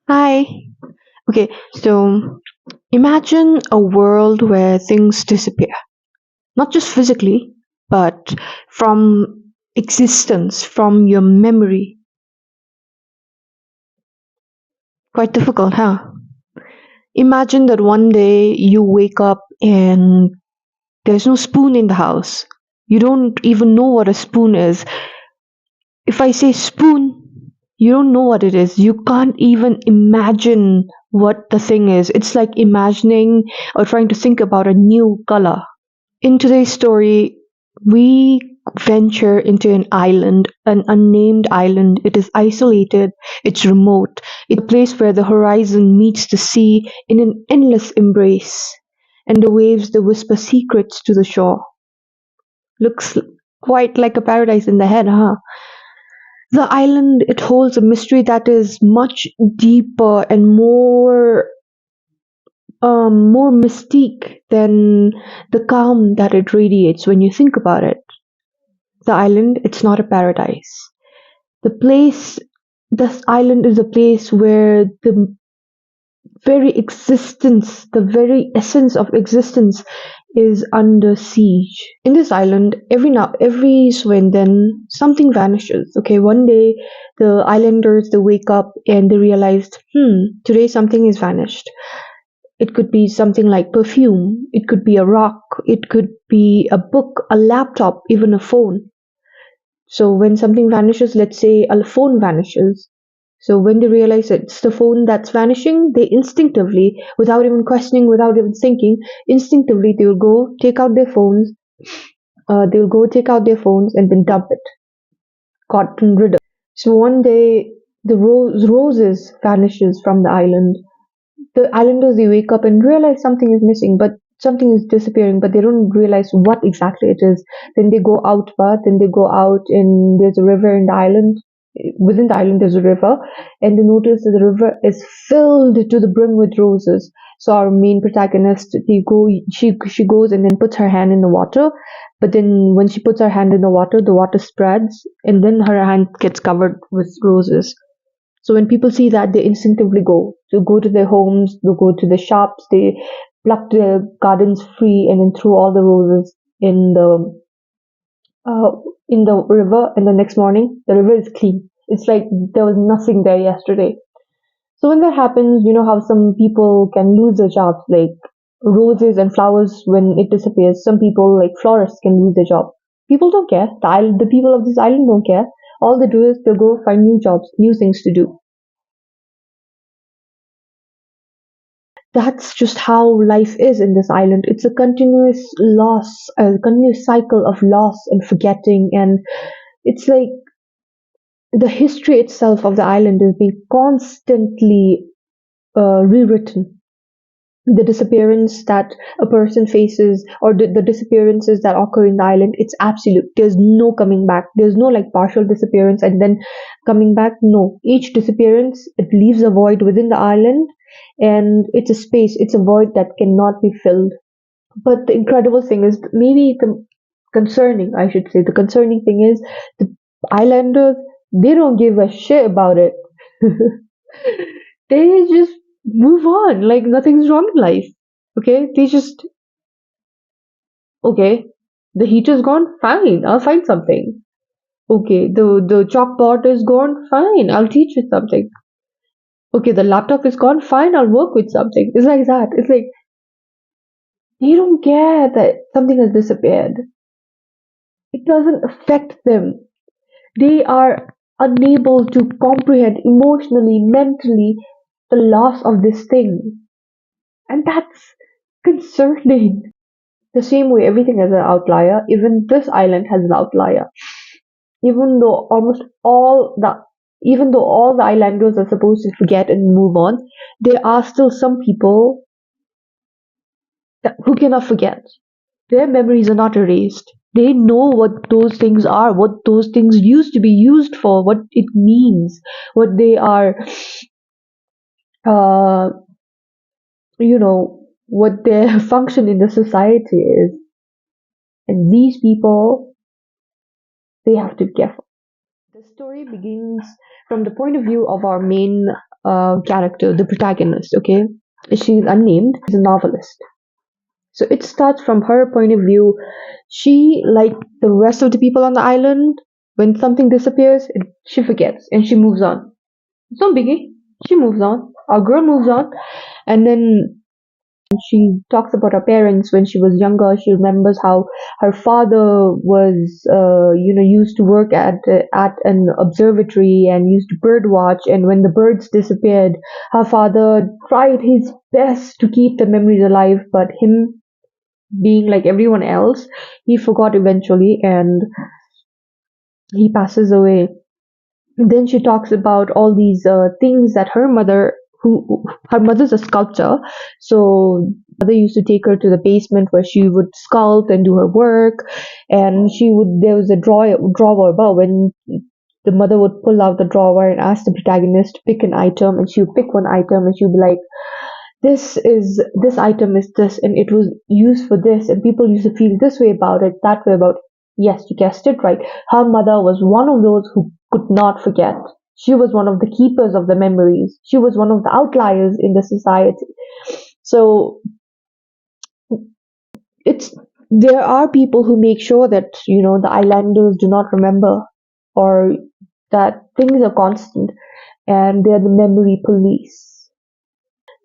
Hi. Okay, so imagine a world where things disappear, not just physically, but from existence, from your memory. Quite difficult, huh? Imagine that one day you wake up and there's no spoon in the house. You don't even know what a spoon is. If I say spoon, you don't know what it is. You can't even imagine what the thing is. It's like imagining or trying to think about a new color. In today's story, we venture into an island, an unnamed island. It is isolated, it's remote, it's a place where the horizon meets the sea in an endless embrace, and the waves they whisper secrets to the shore. Looks quite like a paradise in the head, huh? The island it holds a mystery that is much deeper and more mystique than the calm that it radiates when you think about it. The island, it's not a paradise. The place, this island is a place where the very existence, the very essence of existence is under siege. In this island, every so and then, something vanishes. Okay, one day the islanders they wake up and they realized, today something is vanished. It could be something like perfume, it could be a rock, it could be a book, a laptop, even a phone. So when something vanishes, let's say a phone vanishes. So when they realize it's the phone that's vanishing, they instinctively, without even questioning, without even thinking, instinctively they will go take out their phones. They'll go take out their phones and then dump it, gotten rid of. So one day the roses vanishes from the island. The islanders they wake up and realize something is missing, but something is disappearing, but they don't realize what exactly it is. Then they go out, but then they go out and there's a river in the island. Within the island, there's a river, and they notice that the river is filled to the brim with roses. So our main protagonist, she goes and then puts her hand in the water, but then when she puts her hand in the water spreads, and then her hand gets covered with roses. So when people see that, they instinctively go to their homes, they go to the shops, they pluck their gardens free, and then throw all the roses in the uh, in the river. And the next morning, the river is clean. It's like there was nothing there yesterday. So when that happens, you know how some people can lose their jobs, like roses and flowers. When it disappears, some people, like florists, can lose their job. People don't care. The people of this island don't care. All they do is they'll go find new jobs, new things to do. That's just how life is in this island. It's a continuous loss, a continuous cycle of loss and forgetting, and it's like the history itself of the island is being constantly rewritten. The disappearance that a person faces, or the disappearances that occur in the island, it's absolute. There's no coming back. There's no like partial disappearance and then coming back. No, each disappearance it leaves a void within the island, and it's a space, it's a void that cannot be filled. But the incredible thing is, maybe the concerning, I should say, the concerning thing is the islanders, they don't give a shit about it. They just move on like nothing's wrong in life. Okay, they just, okay, the heater's gone, fine, I'll find something. Okay, the chalkboard is gone, fine, I'll teach you something. Okay, the laptop is gone, fine, I'll work with something. It's like that. It's like they don't care that something has disappeared. It doesn't affect them. They are unable to comprehend emotionally, mentally the loss of this thing. And that's concerning. The same way everything has an outlier, even this island has an outlier. Even though almost all the even though all the islanders are supposed to forget and move on, there are still some people who cannot forget. Their memories are not erased. They know what those things are, what those things used to be used for, what it means, what they are, uh, what their function in the society is. And these people, they have to be careful. The story begins from the point of view of our main character, the protagonist. Okay, she's unnamed. She's a novelist. So it starts from her point of view. She, like the rest of the people on the island, when something disappears, she forgets and she moves on. It's no biggie. She moves on. Our girl moves on, and then she talks about her parents when she was younger. She remembers how her father was, used to work at an observatory and used to bird watch. And when the birds disappeared, her father tried his best to keep the memories alive. But him being like everyone else, he forgot eventually, and he passes away. Then she talks about all these things that who her mother's a sculptor, so mother used to take her to the basement where she would sculpt and do her work, and there was a drawer above. When the mother would pull out the drawer and ask the protagonist to pick an item, and she would pick one item, and she would be like, this item is this, and it was used for this, and people used to feel this way about it, that way about it. Yes, you guessed it right. Her mother was one of those who could not forget. She was one of the keepers of the memories. She was one of the outliers in the society. So it's there are people who make sure that the islanders do not remember, or that things are constant, and they're the memory police.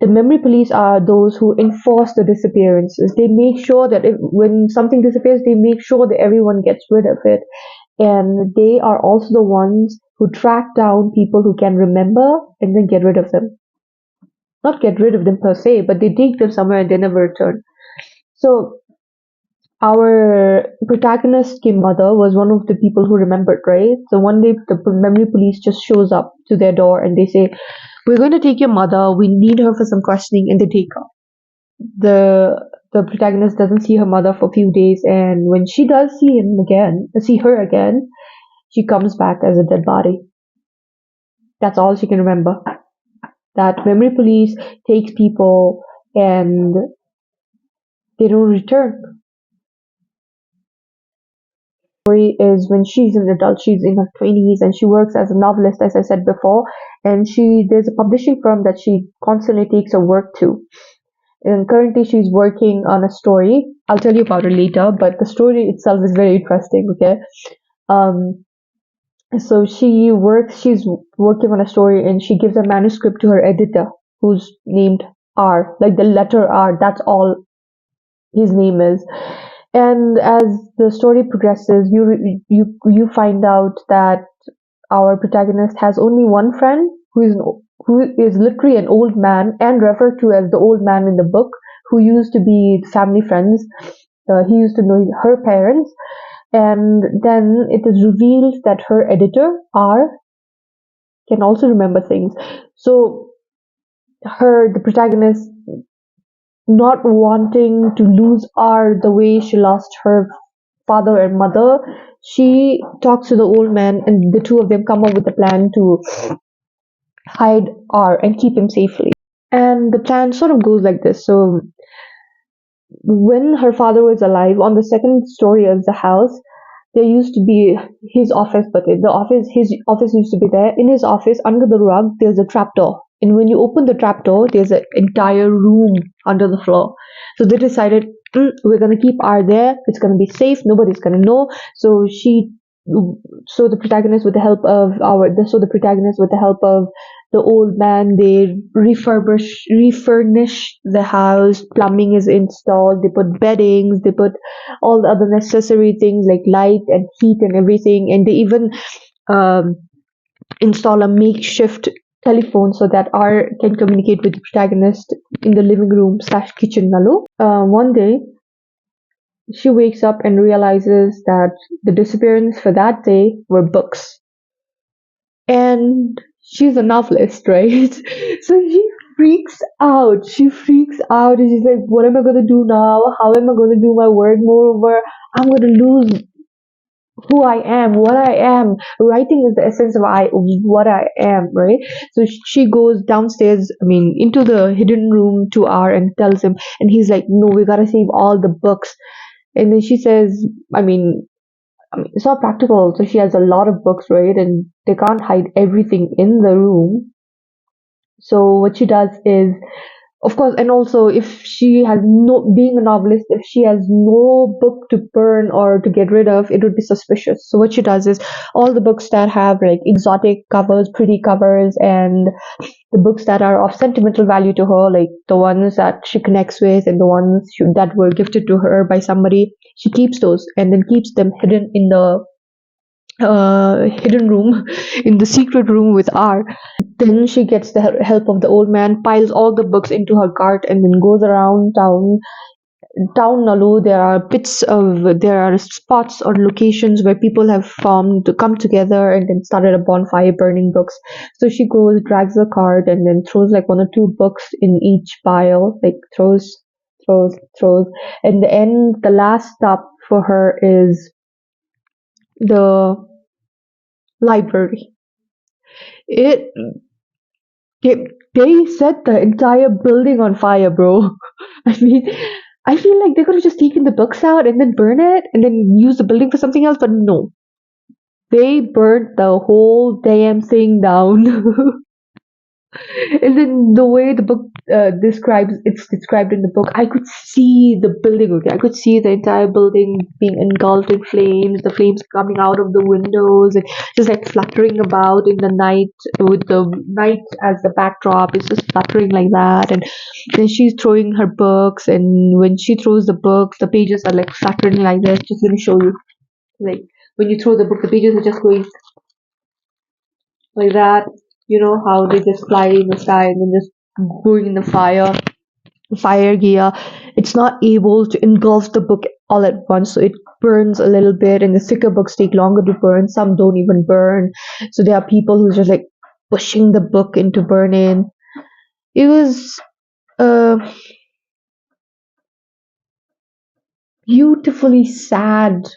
The memory police are those who enforce the disappearances. They make sure that when something disappears, they make sure that everyone gets rid of it. And they are also the ones who track down people who can remember and then get rid of them. Not get rid of them per se, but they take them somewhere and they never return. So our protagonist, Kim mother, was one of the people who remembered, right? So one day the memory police just shows up to their door and they say, "We're going to take your mother. We need her for some questioning," and they take her. The protagonist doesn't see her mother for a few days, and when she does see her again, she comes back as a dead body. That's all she can remember. That memory police takes people and they don't return. Story is when she's an adult, she's in her 20s, and she works as a novelist, as I said before. And there's a publishing firm that she constantly takes her work to. And currently, she's working on a story. I'll tell you about it later, but the story itself is very interesting. Okay, um, so she's working on a story, and she gives a manuscript to her editor, who's named R, like the letter R. That's all his name is. And as the story progresses, you find out that our protagonist has only one friend who is literally an old man and referred to as the old man in the book, who used to be family friends. He used to know her parents, and then it is revealed that her editor R can also remember things. So the protagonist, not wanting to lose R the way she lost her father and mother, she talks to the old man, and the two of them come up with a plan to hide R and keep him safely. And the plan sort of goes like this. So, when her father was alive, on the second story of the house, there used to be his office, but his office used to be there. In his office, under the rug, there's a trapdoor. And when you open the trapdoor, there's an entire room under the floor. So they decided, we're gonna keep R there. It's gonna be safe. Nobody's gonna know. So the protagonist, with the help of the old man, they refurnish the house. Plumbing is installed. They put beddings. They put all the other necessary things like light and heat and everything. And they even um, install a makeshift telephone so that R can communicate with the protagonist in the living room slash kitchen. Nalu. One day, she wakes up and realizes that the disappearance for that day were books. And she's a novelist, right? So she freaks out. She freaks out and she's like, what am I going to do now? How am I going to do my work? Moreover, I'm going to lose who I am, what I am. Writing is the essence of what I am, right? So she goes downstairs, into the hidden room to R and tells him, and he's like, no, we gotta save all the books. And then she says, it's not practical. So she has a lot of books, right? And they can't hide everything in the room. So what she does is, of course, and also if she has no, being a novelist, if she has no book to burn or to get rid of, it would be suspicious. So what she does is all the books that have like exotic covers, pretty covers, and the books that are of sentimental value to her, like the ones that she connects with and the ones that were gifted to her by somebody, she keeps those and then keeps them hidden in the hidden room, in the secret room with R. Then she gets the help of the old man, piles all the books into her cart, and then goes around town. Town Nalu, there are spots or locations where people have formed to come together and then started a bonfire burning books. So she goes, drags the cart, and then throws like one or two books in each pile, like throws. In the end, the last stop for her is the library. It They, they set the entire building on fire, bro. I mean, I feel like they could have just taken the books out and then burn it and then use the building for something else, but no. They burnt the whole damn thing down. And then the way the book it's described in the book, I could see the building, okay? I could see the entire building being engulfed in flames, the flames coming out of the windows, and just like fluttering about in the night with the night as the backdrop. It's just fluttering like that. And then she's throwing her books, and when she throws the books, the pages are like fluttering like this. Just gonna show you. Like when you throw the book, the pages are just going like that. You know how they just fly in the sky and then just going in the fire gear. It's not able to engulf the book all at once, so it burns a little bit, and the thicker books take longer to burn. Some don't even burn. So there are people who just like pushing the book into burning. It was a beautifully sad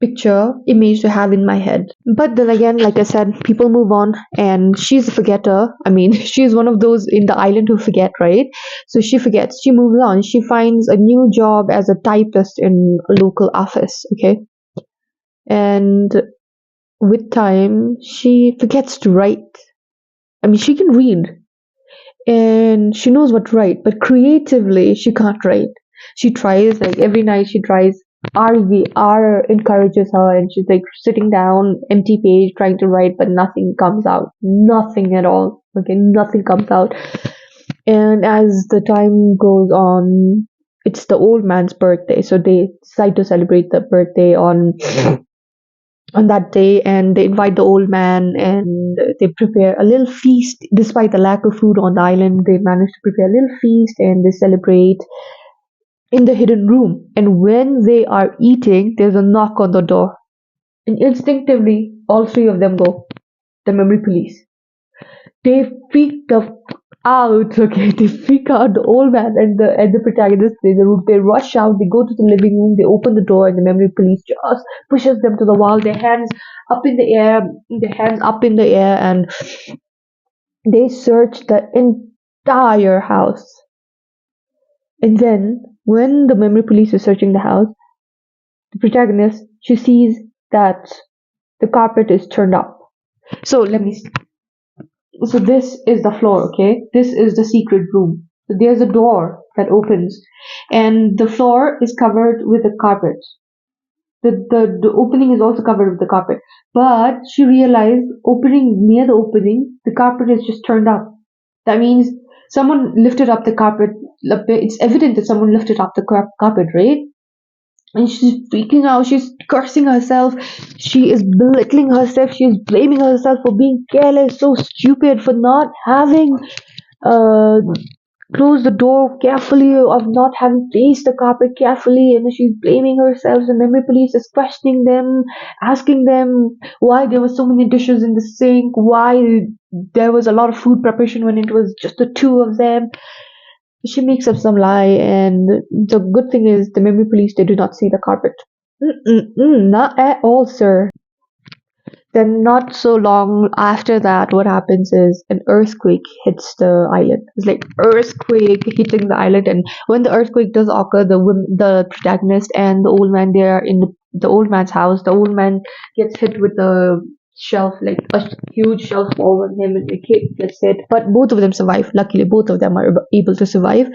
picture image to have in my head. But then again, like I said, people move on, and she's a forgetter. I mean, she's one of those in the island who forget, right? So she forgets, she moves on, she finds a new job as a typist in a local office, okay? And with time, she forgets to write. I mean, she can read, and she knows what to write, but creatively she can't write. She tries, like every night she tries. R encourages her, and she's like sitting down, empty page, trying to write, but nothing comes out, nothing at all. Okay, nothing comes out. And as the time goes on, it's the old man's birthday, so they decide to celebrate the birthday on that day, and they invite the old man, and they prepare a little feast. Despite the lack of food on the island, they manage to prepare a little feast, and they celebrate in the hidden room. And when they are eating, there's a knock on the door, and instinctively all three of them go, the memory police. They freak the out, okay? They freak out. The old man and the protagonist, they rush out, they go to the living room, they open the door, and the memory police just pushes them to the wall, up in the air their hands up in the air, and they search the entire house. And then when the memory police is searching the house, the protagonist, she sees that the carpet is turned up. So let me So this is the floor, okay? This is the secret room. So there's a door that opens, and the floor is covered with a carpet. The opening is also covered with the carpet. But she realized, opening near the opening, the carpet is just turned up. That means someone lifted up the carpet. It's evident that someone lifted up the carpet, right? And she's freaking out, she's cursing herself, she is belittling herself, she's blaming herself for being careless, so stupid, for not having uh closed the door carefully, of not having placed the carpet carefully, and she's blaming herself. The memory police is questioning them, asking them why there were so many dishes in the sink, why there was a lot of food preparation when it was just the two of them. She makes up some lie, and the good thing is the memory police, they do not see the carpet. Mm-mm-mm, not at all, sir. Then, not so long after that, what happens is an earthquake hits the island. It's like earthquake hitting the island, and when the earthquake does occur, the protagonist and the old man, they are in the old man's house. The old man gets hit with the shelf, like a huge shelf over him, and the kid gets it. But both of them survive. Luckily, both of them are able to survive.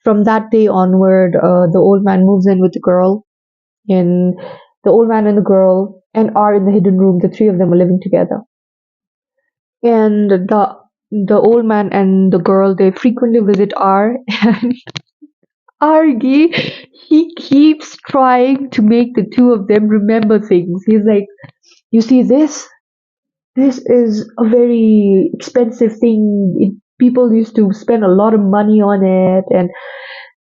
From that day onward, the old man moves in with the girl, and the old man and the girl and are in the hidden room. The three of them are living together, and the old man and the girl, they frequently visit R. And Argy, he keeps trying to make the two of them remember things. He's like, you see this? This is a very expensive thing. People used to spend a lot of money on it, and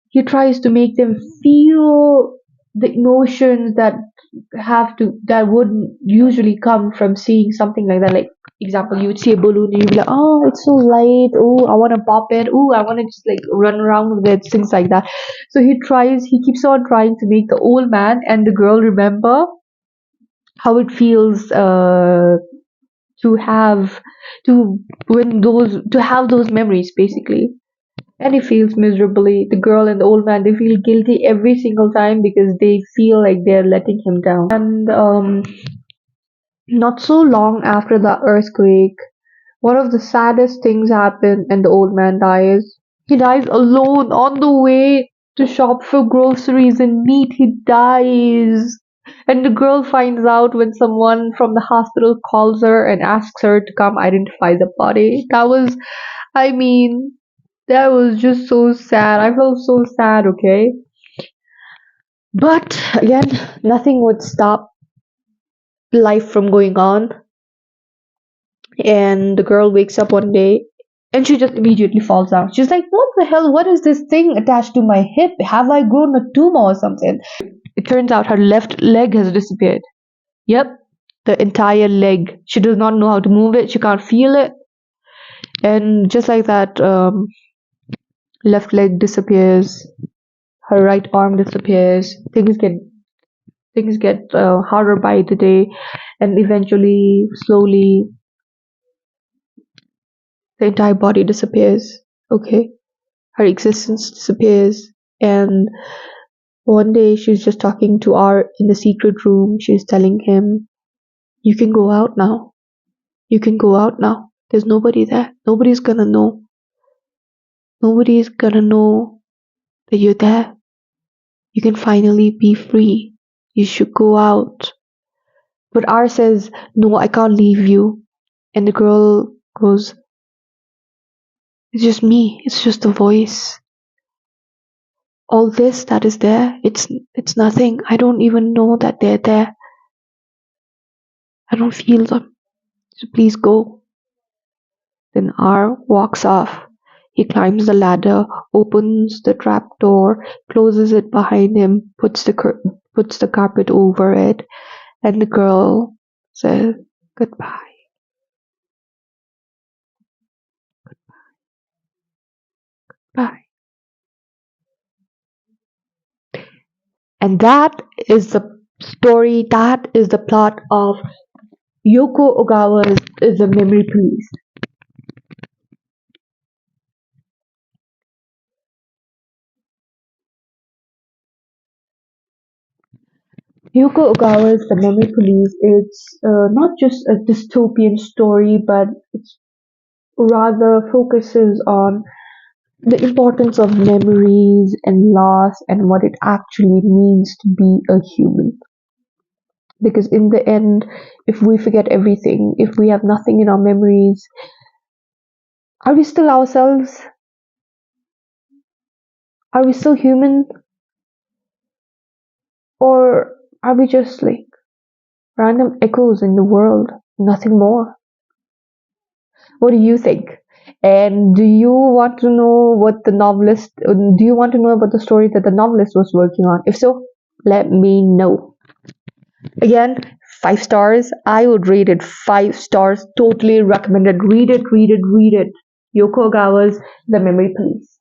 he tries to make them feel the emotions that wouldn't usually come from seeing something like that. Like, example, you would see a balloon and you'd be like, oh, it's so light. Oh, I want to pop it. Oh, I want to just like run around with it, things like that. So he keeps on trying to make the old man and the girl remember how it feels to have to have those memories, basically. And he feels miserably. The girl and the old man, they feel guilty every single time because they feel like they're letting him down. And not so long after the earthquake, one of the saddest things happened, and the old man dies. He dies alone on the way to shop for groceries and meat. He dies. And the girl finds out when someone from the hospital calls her and asks her to come identify the body. I mean, that was just so sad. I felt so sad, okay? But again, nothing would stop life from going on. And the girl wakes up one day and she just immediately falls down. She's like, what the hell? What is this thing attached to my hip? Have I grown a tumor or something? It turns out her left leg has disappeared. Yep, the entire leg. She does not know how to move it. She can't feel it. And just like that, left leg disappears. Her right arm disappears. Things get harder by the day, and eventually, slowly, the entire body disappears. Okay, her existence disappears, and one day she's just talking to R in the secret room. She's telling him, "You can go out now. You can go out now. There's nobody there. Nobody's gonna know. Nobody's gonna know that you're there. You can finally be free. You should go out." But R says, "No, I can't leave you." And the girl goes, "It's just me. It's just a voice. All this that is there, it's nothing. I don't even know that they're there. I don't feel them. So please go." Then R walks off. He climbs the ladder, opens the trap door, closes it behind him, puts the carpet over it, and the girl says goodbye. Bye. And that is the story. That is the plot of Yoko Ogawa's is a Memory Police. Yoko Ogawa's The Memory Police is not just a dystopian story, but it's rather focuses on the importance of memories and loss and what it actually means to be a human. Because in the end, if we forget everything, if we have nothing in our memories, are we still ourselves? Are we still human? Or are we just like random echoes in the world? Nothing more. What do you think? And do you want to know do you want to know about the story that the novelist was working on? If so, let me know. Again, 5 stars. I would rate it 5 stars. Totally recommended. Read it, read it, read it. Yoko Ogawa's The Memory Police.